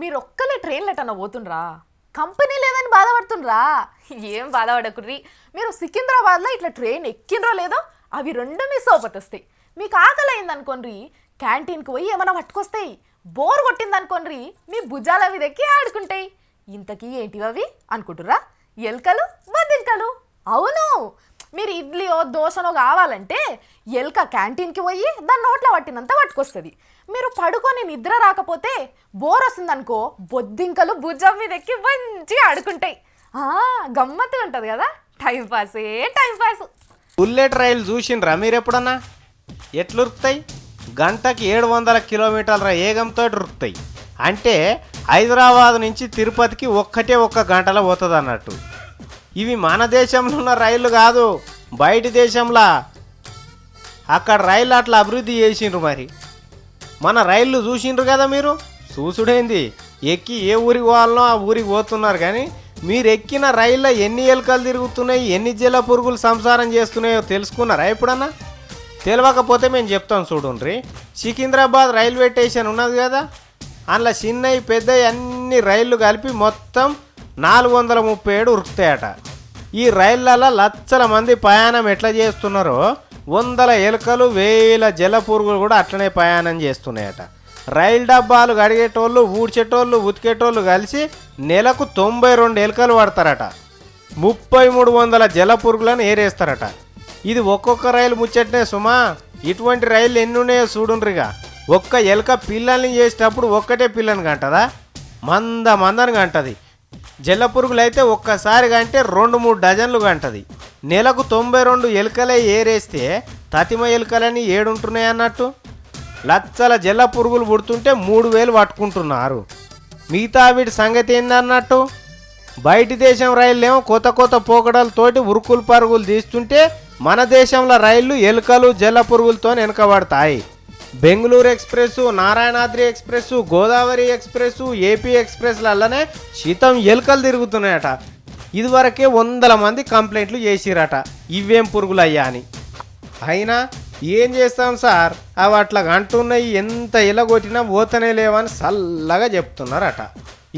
మీరు ఒక్కలే ట్రైన్లు ఎటన్నా పోతుండ్రా? కంపెనీ లేదని బాధపడుతుండ్రా? ఏం బాధపడకుర్రి. మీరు సికింద్రాబాద్లో ఇట్లా ట్రైన్ ఎక్కిండ్రో లేదో అవి రెండు మిస్ అవుపతొస్తాయి. మీకు ఆకలి అయిందనుకోండి క్యాంటీన్కి పోయి ఏమైనా పట్టుకొస్తాయి. బోర్ కొట్టిందనుకోండి మీ భుజాల మీద ఎక్కి ఆడుకుంటాయి. ఇంతకీ ఏంటివి అవి అనుకుంటుర్రా? ఎలుకలు, బొద్దింకలు. అవును, మీరు ఇడ్లీయో దోశనో కావాలంటే ఎలుక క్యాంటీన్కి పోయి దాని నోట్లో పట్టినంత పట్టుకొస్తుంది. మీరు పడుకొని నిద్ర రాకపోతే బోర్ వస్తుందనుకో బొద్దింకలు భుజం మీద ఎక్కి మంచిగా ఆడుకుంటాయి. గమ్మత్తుగా ఉంటుంది కదా, టైంపాసే టైంపాస్. బుల్లెట్ రైలు చూసిండ్రా మీరు ఎప్పుడన్నా? ఎట్లురుకుతాయి? గంటకి 700 కిలోమీటర్ల వేగంతో ఉరుకుతాయి. అంటే హైదరాబాద్ నుంచి తిరుపతికి ఒక్క గంటలో పోతుంది అన్నట్టు. ఇవి మన దేశంలో ఉన్న రైళ్ళు కాదు, బయటి దేశంలా. అక్కడ రైళ్ళు అట్లా అభివృద్ధి చేసిండ్రు. మరి మన రైళ్ళు చూసిండ్రు కదా మీరు. చూసుడేంది, ఎక్కి ఏ ఊరికి పోవాలనో ఆ ఊరికి పోతున్నారు. కానీ మీరు ఎక్కిన రైల్లో ఎన్ని ఎలుకలు తిరుగుతున్నాయి, ఎన్ని జల పురుగులు సంసారం చేస్తున్నాయో తెలుసుకున్నారా ఎప్పుడన్నా? తెలియకపోతే మేము చెప్తాం చూడండి. సికింద్రాబాద్ రైల్వే స్టేషన్ ఉన్నది కదా, అందులో చిన్నవి పెద్దవి అన్ని రైళ్ళు కలిపి మొత్తం 437 ఉరుకుతాయట. ఈ రైళ్ళలో లక్షల మంది ప్రయాణం ఎట్లా చేస్తున్నారో 100 ఎలుకలు 1000 జల పురుగులు కూడా అట్లనే ప్రయాణం చేస్తున్నాయట. రైలు డబ్బాలు కడిగేటోళ్ళు, ఊడ్చేటోళ్ళు, ఉతికేటోళ్ళు కలిసి నెలకు 92 ఎలుకలు పడతారట. 3300 జల పురుగులను ఏరేస్తారట. ఇది ఒక్కొక్క రైలు ముచ్చటనే సుమా. ఇటువంటి రైళ్ళు ఎన్ని ఉన్నాయో చూడుండ్రిగా. ఒక్క ఎలుక పిల్లల్ని చేసేటప్పుడు ఒక్కటే పిల్లని కంటదా? మందని కంటది. జల్ల పురుగులు అయితే ఒక్కసారి కంటే 2-3 డజన్లు కంటది. నెలకు 92 ఎలుకలే ఏరేస్తే తతిమ ఎలుకలని ఏడుంటున్నాయి అన్నట్టు. లచ్చల జల్ల పురుగులు పుడుతుంటే 3000 పట్టుకుంటున్నారు. మిగతా వీటి సంగతి ఏందన్నట్టు? బయటి దేశం రైళ్ళేమో కొత్త పోకడలతోటి ఉరుకులు పరుగులు తీస్తుంటే మన దేశంలో రైళ్ళు ఎలుకలు జల్ల పురుగులతో వెనకబడతాయి. Bengaluru express, Narayanadri express, Godavari express, AP ఎక్స్ప్రెస్లల్లనే శీతం ఎలుకలు తిరుగుతున్నాయట. ఇదివరకే 100 మంది కంప్లైంట్లు చేసిరట ఇవేం పురుగులయ్యా అని. అయినా ఏం చేస్తాం సార్, అవి అట్లా అంటున్నాయి, ఎంత ఎలగొట్టినా పోతనే లేవని చల్లగా చెప్తున్నారట.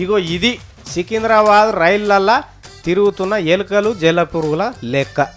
ఇగో ఇది సికింద్రాబాద్ రైళ్ళల్లా తిరుగుతున్న ఎలుకలు జల పురుగుల లెక్క.